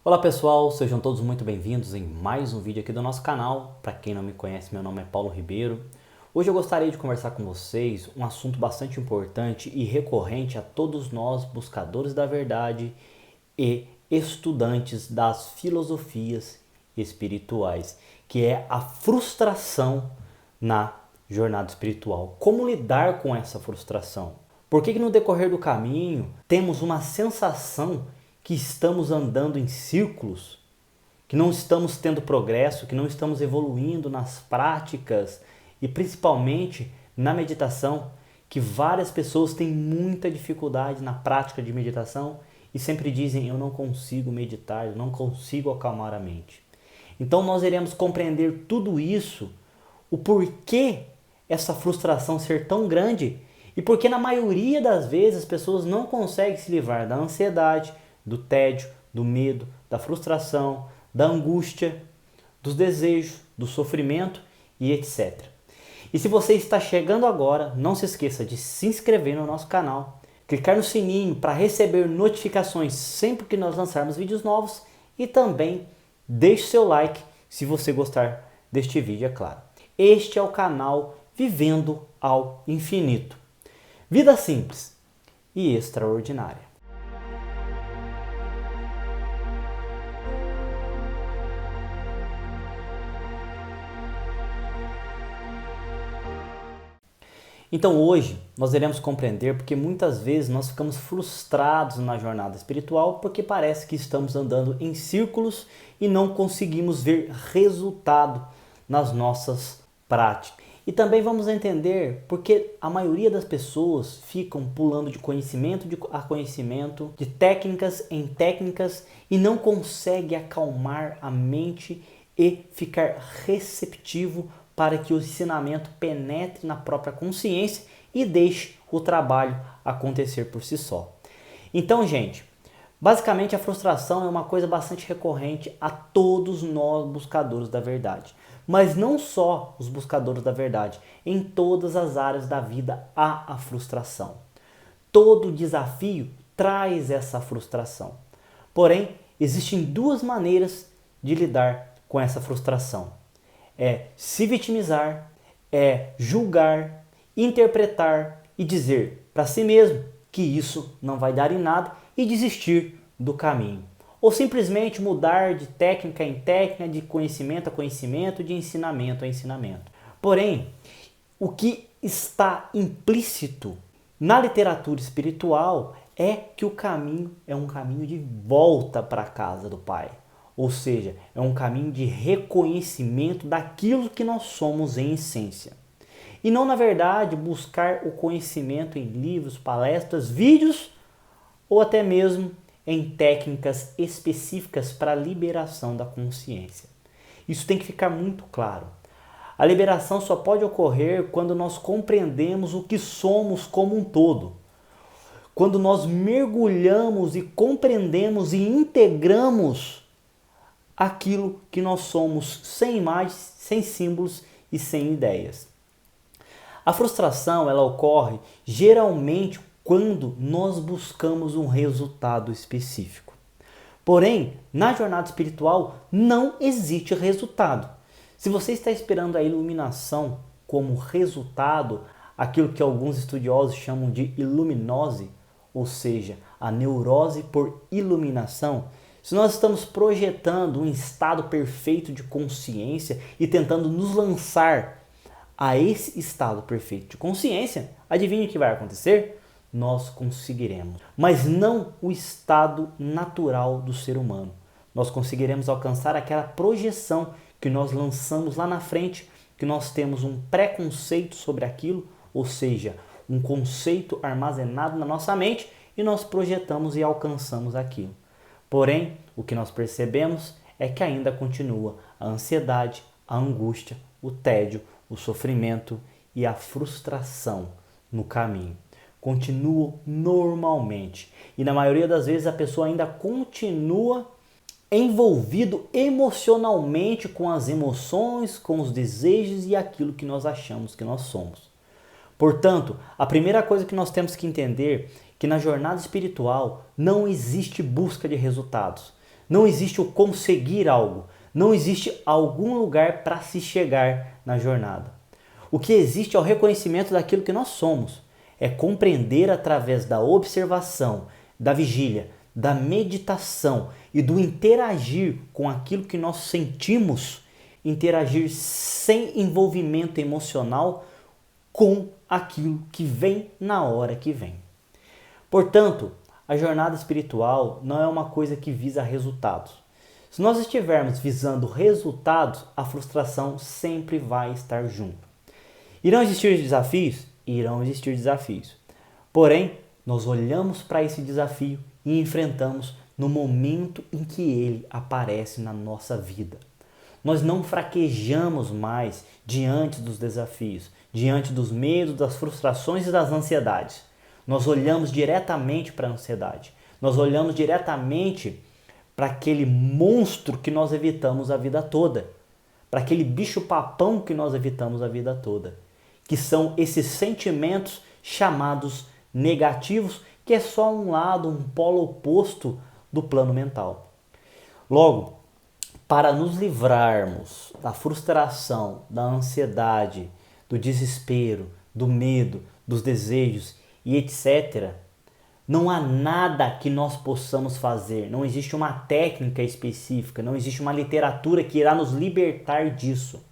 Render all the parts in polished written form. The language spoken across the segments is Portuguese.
Olá pessoal, sejam todos muito bem-vindos em mais um vídeo aqui do nosso canal. Para quem não me conhece, meu nome é Paulo Ribeiro. Hoje eu gostaria de conversar com vocês um assunto bastante importante e recorrente a todos nós buscadores da verdade e estudantes das filosofias espirituais, que é a frustração na jornada espiritual. Como lidar com essa frustração? Por que no decorrer do caminho temos uma sensação que estamos andando em círculos, que não estamos tendo progresso, que não estamos evoluindo nas práticas e principalmente na meditação, que várias pessoas têm muita dificuldade na prática de meditação e sempre dizem: eu não consigo meditar, eu não consigo acalmar a mente. Então nós iremos compreender tudo isso, o porquê essa frustração ser tão grande e porque na maioria das vezes as pessoas não conseguem se livrar da ansiedade, do tédio, do medo, da frustração, da angústia, dos desejos, do sofrimento e etc. E se você está chegando agora, não se esqueça de se inscrever no nosso canal, clicar no sininho para receber notificações sempre que nós lançarmos vídeos novos e também deixe seu like se você gostar deste vídeo, é claro. Este é o canal Vivendo ao Infinito. Vida simples e extraordinária. Então hoje nós iremos compreender porque muitas vezes nós ficamos frustrados na jornada espiritual porque parece que estamos andando em círculos e não conseguimos ver resultado nas nossas práticas. E também vamos entender porque a maioria das pessoas ficam pulando de conhecimento a conhecimento, de técnicas em técnicas e não consegue acalmar a mente e ficar receptivo para que o ensinamento penetre na própria consciência e deixe o trabalho acontecer por si só. Então, gente, basicamente a frustração é uma coisa bastante recorrente a todos nós buscadores da verdade. Mas não só os buscadores da verdade, em todas as áreas da vida há a frustração. Todo desafio traz essa frustração. Porém, existem duas maneiras de lidar com essa frustração. É se vitimizar, é julgar, interpretar e dizer para si mesmo que isso não vai dar em nada e desistir do caminho. Ou simplesmente mudar de técnica em técnica, de conhecimento a conhecimento, de ensinamento a ensinamento. Porém, o que está implícito na literatura espiritual é que o caminho é um caminho de volta para a casa do Pai. Ou seja, é um caminho de reconhecimento daquilo que nós somos em essência. E não, na verdade, buscar o conhecimento em livros, palestras, vídeos ou até mesmo em técnicas específicas para a liberação da consciência. Isso tem que ficar muito claro. A liberação só pode ocorrer quando nós compreendemos o que somos como um todo. Quando nós mergulhamos e compreendemos e integramos aquilo que nós somos sem imagens, sem símbolos e sem ideias. A frustração ela ocorre geralmente quando nós buscamos um resultado específico. Porém, na jornada espiritual não existe resultado. Se você está esperando a iluminação como resultado, aquilo que alguns estudiosos chamam de iluminose, ou seja, a neurose por iluminação, se nós estamos projetando um estado perfeito de consciência e tentando nos lançar a esse estado perfeito de consciência, adivinha o que vai acontecer? Nós conseguiremos, mas não o estado natural do ser humano. Nós conseguiremos alcançar aquela projeção que nós lançamos lá na frente, que nós temos um preconceito sobre aquilo, ou seja, um conceito armazenado na nossa mente e nós projetamos e alcançamos aquilo. Porém, o que nós percebemos é que ainda continua a ansiedade, a angústia, o tédio, o sofrimento e a frustração no caminho. Continuam normalmente. E na maioria das vezes a pessoa ainda continua envolvido emocionalmente com as emoções, com os desejos e aquilo que nós achamos que nós somos. Portanto, a primeira coisa que nós temos que entender é que na jornada espiritual não existe busca de resultados. Não existe o conseguir algo. Não existe algum lugar para se chegar na jornada. O que existe é o reconhecimento daquilo que nós somos. É compreender através da observação, da vigília, da meditação e do interagir com aquilo que nós sentimos, interagir sem envolvimento emocional com aquilo que vem na hora que vem. Portanto, a jornada espiritual não é uma coisa que visa resultados. Se nós estivermos visando resultados, a frustração sempre vai estar junto. Irão existir desafios? Irão existir desafios. Porém, nós olhamos para esse desafio e enfrentamos no momento em que ele aparece na nossa vida. Nós não fraquejamos mais diante dos desafios, diante dos medos, das frustrações e das ansiedades. Nós olhamos diretamente para a ansiedade. Nós olhamos diretamente para aquele monstro que nós evitamos a vida toda. Para aquele bicho-papão que nós evitamos a vida toda. Que são esses sentimentos chamados negativos, que é só um lado, um polo oposto do plano mental. Logo, para nos livrarmos da frustração, da ansiedade, do desespero, do medo, dos desejos e etc., não há nada que nós possamos fazer, não existe uma técnica específica, não existe uma literatura que irá nos libertar disso.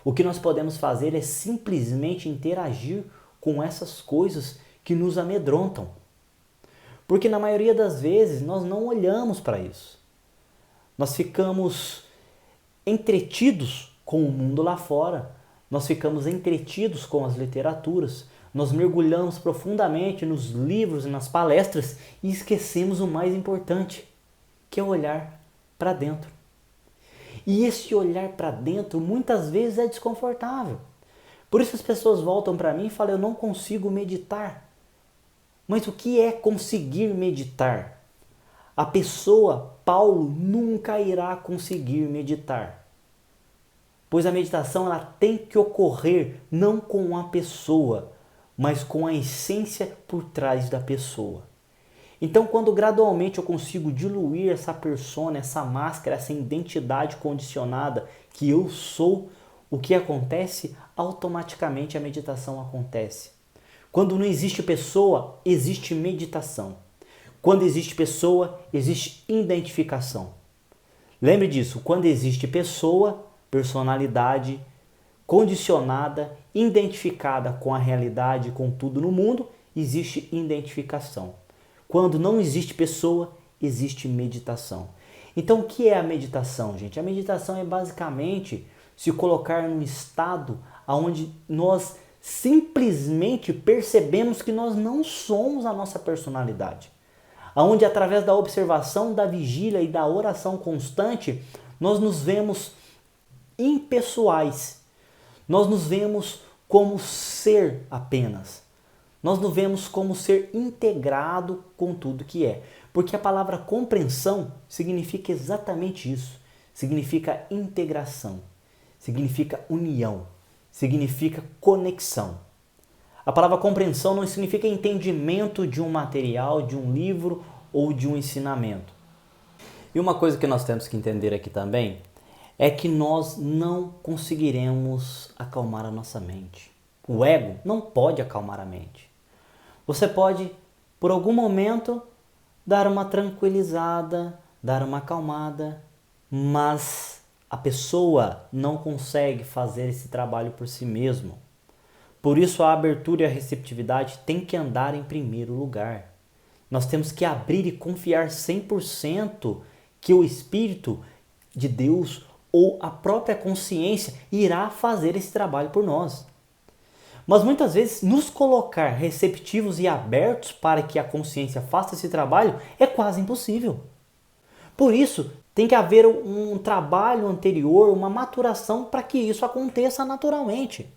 O que nós podemos fazer é simplesmente interagir com essas coisas que nos amedrontam. Porque na maioria das vezes nós não olhamos para isso. Nós ficamos entretidos com o mundo lá fora, nós ficamos entretidos com as literaturas, nós mergulhamos profundamente nos livros e nas palestras e esquecemos o mais importante, que é olhar para dentro. E esse olhar para dentro muitas vezes é desconfortável. Por isso as pessoas voltam para mim e falam: eu não consigo meditar. Mas o que é conseguir meditar? A pessoa, Paulo, nunca irá conseguir meditar. Pois a meditação ela tem que ocorrer não com a pessoa, mas com a essência por trás da pessoa. Então, quando gradualmente eu consigo diluir essa persona, essa máscara, essa identidade condicionada que eu sou, o que acontece? Automaticamente a meditação acontece. Quando não existe pessoa, existe meditação. Quando existe pessoa, existe identificação. Lembre disso, quando existe pessoa, personalidade condicionada, identificada com a realidade, com tudo no mundo, existe identificação. Quando não existe pessoa, existe meditação. Então, o que é a meditação, gente? A meditação é basicamente se colocar num estado onde nós simplesmente percebemos que nós não somos a nossa personalidade. Onde, através da observação, da vigília e da oração constante, nós nos vemos impessoais. Nós nos vemos como ser apenas. Nós nos vemos como ser integrado com tudo que é. Porque a palavra compreensão significa exatamente isso. Significa integração. Significa união. Significa conexão. A palavra compreensão não significa entendimento de um material, de um livro ou de um ensinamento. E uma coisa que nós temos que entender aqui também é que nós não conseguiremos acalmar a nossa mente. O ego não pode acalmar a mente. Você pode, por algum momento, dar uma tranquilizada, dar uma acalmada, mas a pessoa não consegue fazer esse trabalho por si mesmo. Por isso a abertura e a receptividade têm que andar em primeiro lugar. Nós temos que abrir e confiar 100% que o Espírito de Deus ou a própria consciência irá fazer esse trabalho por nós. Mas muitas vezes nos colocar receptivos e abertos para que a consciência faça esse trabalho é quase impossível. Por isso, tem que haver um trabalho anterior, uma maturação para que isso aconteça naturalmente.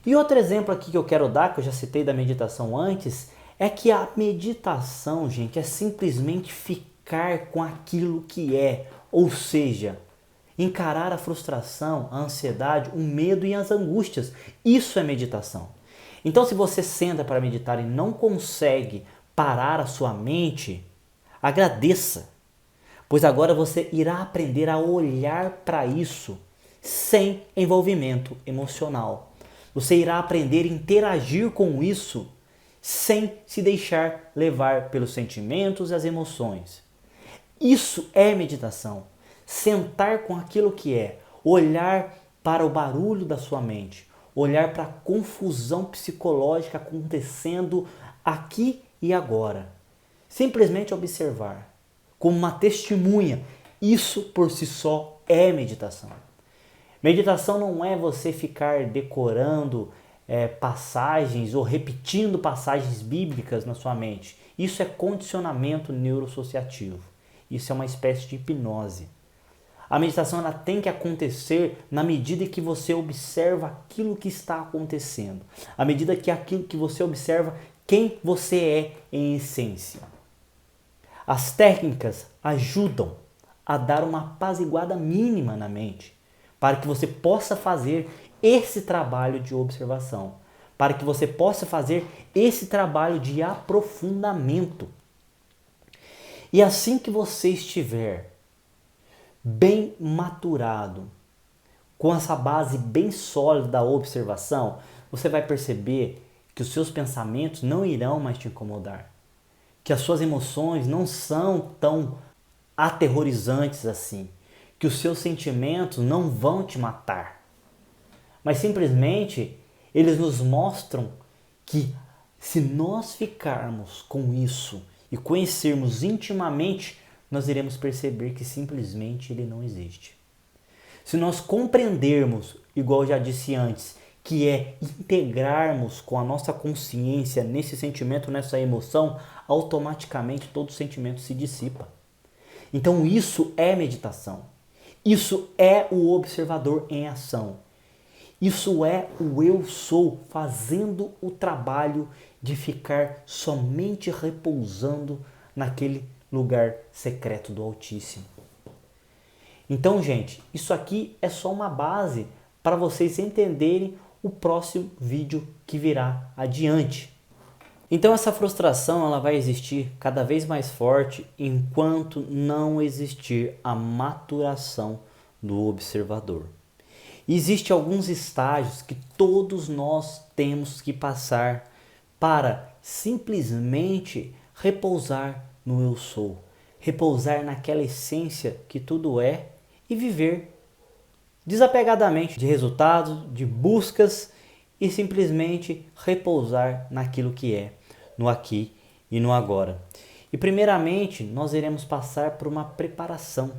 E outro exemplo aqui que eu quero dar, que eu já citei da meditação antes, é que a meditação, gente, é simplesmente ficar com aquilo que é, ou seja, encarar a frustração, a ansiedade, o medo e as angústias. Isso é meditação. Então, se você senta para meditar e não consegue parar a sua mente, agradeça. pois agora você irá aprender a olhar para isso sem envolvimento emocional. Você irá aprender a interagir com isso sem se deixar levar pelos sentimentos e as emoções. Isso é meditação. Sentar com aquilo que é, olhar para o barulho da sua mente, olhar para a confusão psicológica acontecendo aqui e agora. Simplesmente observar, como uma testemunha. Isso por si só é meditação. Meditação não é você ficar decorando passagens ou repetindo passagens bíblicas na sua mente. Isso é condicionamento neuroassociativo. Isso é uma espécie de hipnose. A meditação ela tem que acontecer na medida que você observa aquilo que está acontecendo. À medida que aquilo que você observa quem você é em essência. As técnicas ajudam a dar uma apaziguada mínima na mente, para que você possa fazer esse trabalho de observação, para que você possa fazer esse trabalho de aprofundamento. E assim que você estiver bem maturado, com essa base bem sólida da observação, você vai perceber que os seus pensamentos não irão mais te incomodar, que as suas emoções não são tão aterrorizantes assim, que os seus sentimentos não vão te matar, mas simplesmente eles nos mostram que se nós ficarmos com isso e conhecermos intimamente, nós iremos perceber que simplesmente ele não existe. Se nós compreendermos, igual eu já disse antes, que é integrarmos com a nossa consciência nesse sentimento, nessa emoção, automaticamente todo sentimento se dissipa. Então isso é meditação. Isso é o observador em ação. Isso é o eu sou fazendo o trabalho de ficar somente repousando naquele lugar secreto do Altíssimo. Então, gente, isso aqui é só uma base para vocês entenderem o próximo vídeo que virá adiante. Então essa frustração ela vai existir cada vez mais forte enquanto não existir a maturação do observador. Existem alguns estágios que todos nós temos que passar para simplesmente repousar no eu sou, repousar naquela essência que tudo é e viver desapegadamente de resultados, de buscas e simplesmente repousar naquilo que é, no aqui e no agora. E primeiramente nós iremos passar por uma preparação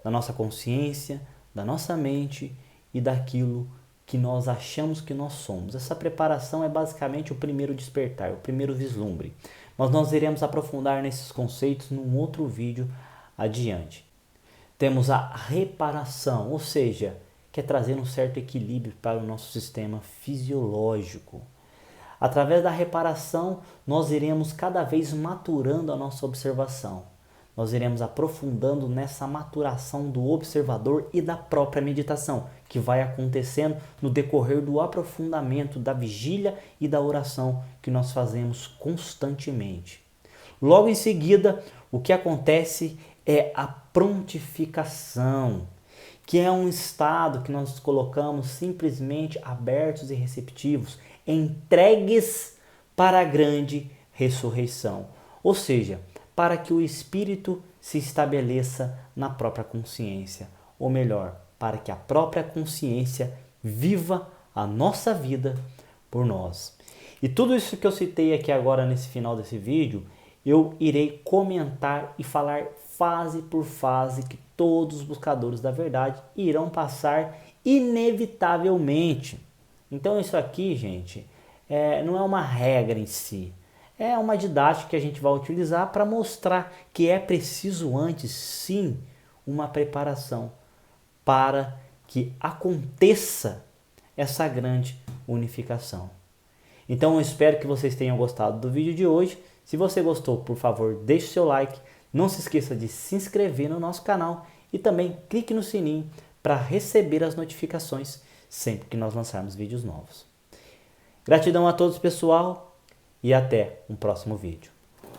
da nossa consciência, da nossa mente e daquilo que nós achamos que nós somos. Essa preparação é basicamente o primeiro despertar, o primeiro vislumbre. Mas nós iremos aprofundar nesses conceitos num outro vídeo adiante. Temos a reparação, ou seja, que é trazer um certo equilíbrio para o nosso sistema fisiológico. Através da reparação, nós iremos cada vez maturando a nossa observação. Nós iremos aprofundando nessa maturação do observador e da própria meditação, que vai acontecendo no decorrer do aprofundamento da vigília e da oração que nós fazemos constantemente. Logo em seguida, o que acontece é a prontificação, que é um estado que nós colocamos simplesmente abertos e receptivos, entregues para a grande ressurreição, ou seja, para que o espírito se estabeleça na própria consciência, ou melhor, para que a própria consciência viva a nossa vida por nós. E tudo isso que eu citei aqui agora nesse final desse vídeo, eu irei comentar e falar fase por fase que todos os buscadores da verdade irão passar inevitavelmente. Então isso aqui, gente, não é uma regra em si. É uma didática que a gente vai utilizar para mostrar que é preciso antes, sim, uma preparação para que aconteça essa grande unificação. Então eu espero que vocês tenham gostado do vídeo de hoje. Se você gostou, por favor, deixe o seu like. Não se esqueça de se inscrever no nosso canal e também clique no sininho para receber as notificações sempre que nós lançarmos vídeos novos. Gratidão a todos, pessoal, e até um próximo vídeo.